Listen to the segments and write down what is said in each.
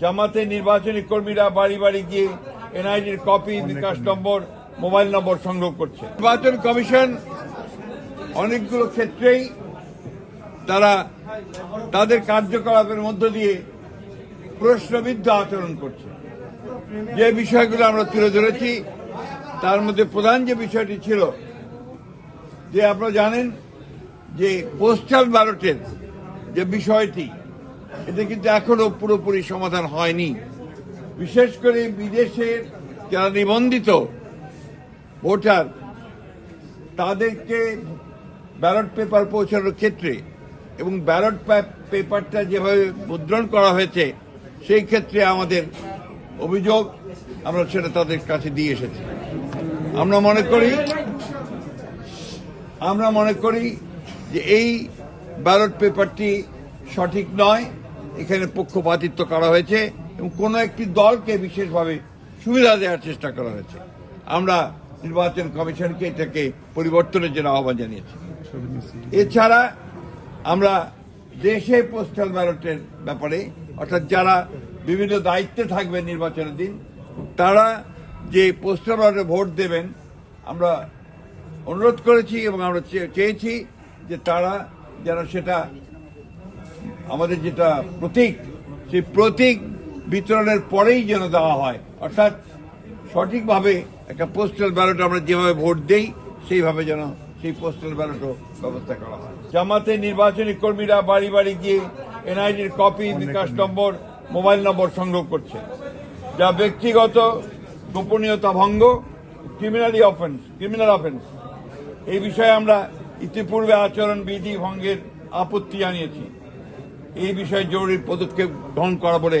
জামাতে নির্বাচনী কর্মীরা বাড়ি বাড়ি গিয়ে এনআইডির কপি, বিকাশ নম্বর, মোবাইল নম্বর সংগ্রহ করছে। নির্বাচন কমিশন অনেকগুলো ক্ষেত্রেই তারা তাদের কার্যকলাপের মধ্য দিয়ে প্রশ্নবিদ্ধ আচরণ করছে। যে বিষয়গুলো আমরা তুলে ধরেছি তার মধ্যে প্রধান যে বিষয়টি ছিল যে আপনারা জানেন যে পোস্টাল ব্যালটের যে বিষয়টি, এটা কিন্তু এখনো পুরোপুরি সমাধান হয়নি। বিশেষ করে বিদেশের যারা নিবন্ধিত ভোটার তাদেরকে ব্যালট পেপার পৌঁছানোর ক্ষেত্রে এবং ব্যালট পেপারটা যেভাবে মুদ্রণ করা হয়েছে সেই ক্ষেত্রে আমাদের অভিযোগ, আমরা সেটা তাদের কাছে দিয়ে এসেছি। আমরা মনে করি যে এই ব্যালট পেপারটি সঠিক নয়, এখানে পক্ষপাতিত্ব করা হয়েছে এবং কোনো একটি দলকে বিশেষভাবে সুবিধা দেওয়ার চেষ্টা করা হয়েছে। আমরা নির্বাচন কমিশনকে এটাকে পরিবর্তনের জন্য আহ্বান জানিয়েছি। এছাড়া আমরা দেশে পোস্টাল ব্যালটের ব্যাপারে, অর্থাৎ যারা বিভিন্ন দায়িত্বে থাকবেন নির্বাচনের দিন, তারা যে পোস্টাল ব্যালটে ভোট দেবেন, আমরা অনুরোধ করেছি এবং আমরা চেয়েছি যে তারা যেন সেটা আমাদের যেটা প্রতীক, সেই প্রতীক বিতরণের পরেই যেন দেওয়া হয়, অর্থাৎ সঠিকভাবে একটা পোস্টাল ব্যালট আমরা যেভাবে ভোট দেই সেইভাবে যেন সেই পোস্টাল ব্যালটও ব্যবস্থা করা হয়। জামাতে নির্বাচনী কর্মীরা বাড়ি বাড়ি গিয়ে এনআইডির কপি, বিকাশ নম্বর, মোবাইল নম্বর সংগ্রহ করছে, যা ব্যক্তিগত গোপনীয়তা ভঙ্গ, ক্রিমিনাল অফেন্স। এই বিষয়ে আমরা ইতিপূর্বে আচরণ বিধি ভঙ্গের আপত্তি জানিয়েছি। এই বিষয়ে জরুরি পদক্ষেপ গ্রহণ করা বলে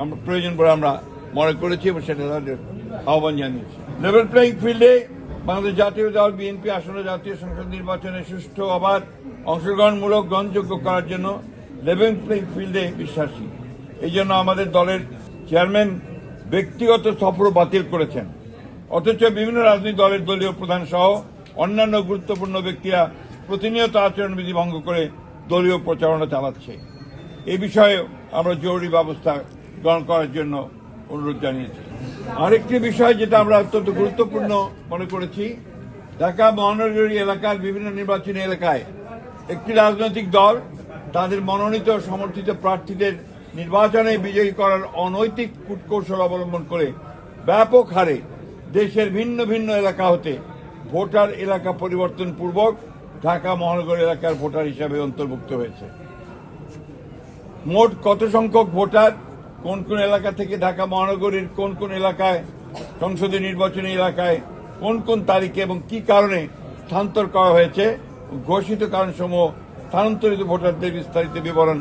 আমরা প্রয়োজন বলে আমরা মনে করেছি এবং সেটা আহ্বান জানিয়েছি। লেভেল প্লেইং ফিল্ডে বাংলাদেশ জাতীয় দল বিএনপি আসন্ন জাতীয় সংসদ নির্বাচনে সুষ্ঠু, অবাধ, অংশগ্রহণমূলক, গ্রহণযোগ্য করার জন্য লেভেল প্লেইং ফিল্ডে বিশ্বাসী। এই জন্য আমাদের দলের চেয়ারম্যান ব্যক্তিগত সফর বাতিল করেছেন, অথচ বিভিন্ন রাজনৈতিক দলের দলীয় প্রধান সহ অন্যান্য গুরুত্বপূর্ণ ব্যক্তিরা প্রতিনিয়ত আচরণবিধি ভঙ্গ করে দলীয় প্রচারণা চালাচ্ছে। এই বিষয়ে আমরা জরুরি ব্যবস্থা গ্রহণ করার জন্য অনুরোধ জানিয়েছি। আরেকটি বিষয় যেটা আমরা অত্যন্ত গুরুত্বপূর্ণ মনে করেছি, ঢাকা মহানগরী এলাকার বিভিন্ন নির্বাচনী এলাকায় একটি রাজনৈতিক দল তাদের মনোনীত সমর্থিত প্রার্থীদের নির্বাচনে বিজয়ী করার অনৈতিক কূটকৌশল অবলম্বন করে ব্যাপক হারে দেশের ভিন্ন ভিন্ন এলাকা হতে ভোটার এলাকা পরিবর্তন পূর্বক ঢাকা মহানগর এলাকার ভোটার হিসাবে অন্তর্ভুক্ত হয়েছে। মোট কত সংখ্যক ভোটার কোন কোন এলাকা থেকে ঢাকা মহানগরীর কোন কোন এলাকায় সংসদীয় নির্বাচনী এলাকায় কোন কোন তারিখে এবং কি কারণে স্থানান্তর করা হয়েছে, ঘোষিত কারণসমূহ স্থানান্তরিত ভোটারদের বিস্তারিত বিবরণ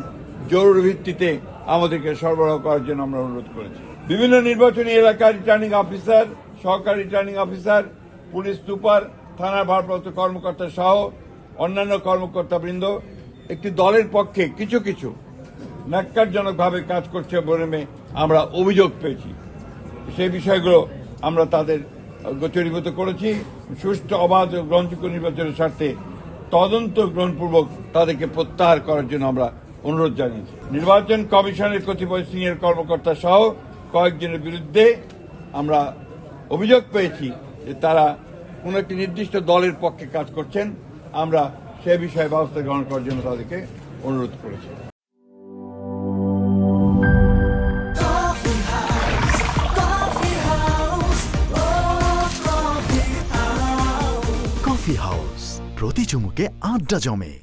জরুরি ভিত্তিতে আমাদেরকে সরবরাহ করার জন্য আমরা অনুরোধ করেছি। বিভিন্ন নির্বাচনী এলাকার রিটার্নিং অফিসার, সহকারী রিটার্নিং অফিসার, পুলিশ সুপার, থানার ভারপ্রাপ্ত কর্মকর্তা সহ অন্যান্য কর্মকর্তাবৃন্দ একটি দলের পক্ষে কিছু ন্যাক্কারজনকভাবে কাজ করছে বলে আমরা অভিযোগ পেয়েছি। সেই বিষয়গুলো আমরা তাদের গোচরীভূত করেছি। সুষ্ঠু, অবাধ ও গ্রহণযোগ্য নির্বাচনের স্বার্থে তদন্ত গ্রহণপূর্বক তাদেরকে প্রত্যাহার করার জন্য আমরা অনুরোধ জানিয়েছি। নির্বাচন কমিশনের কতিপয় সিনিয়র কর্মকর্তা সহ কয়েকজনের বিরুদ্ধে আমরা অভিযোগ পেয়েছি যে তারা কোন একটি নির্দিষ্ট দলের পক্ষে কাজ করছেন। আমরা সে বিষয়ে ব্যবস্থা গ্রহণ করার জন্য তাদেরকে অনুরোধ করেছি। কফি হাউস, প্রতি চুমুকে আড্ডা জমে।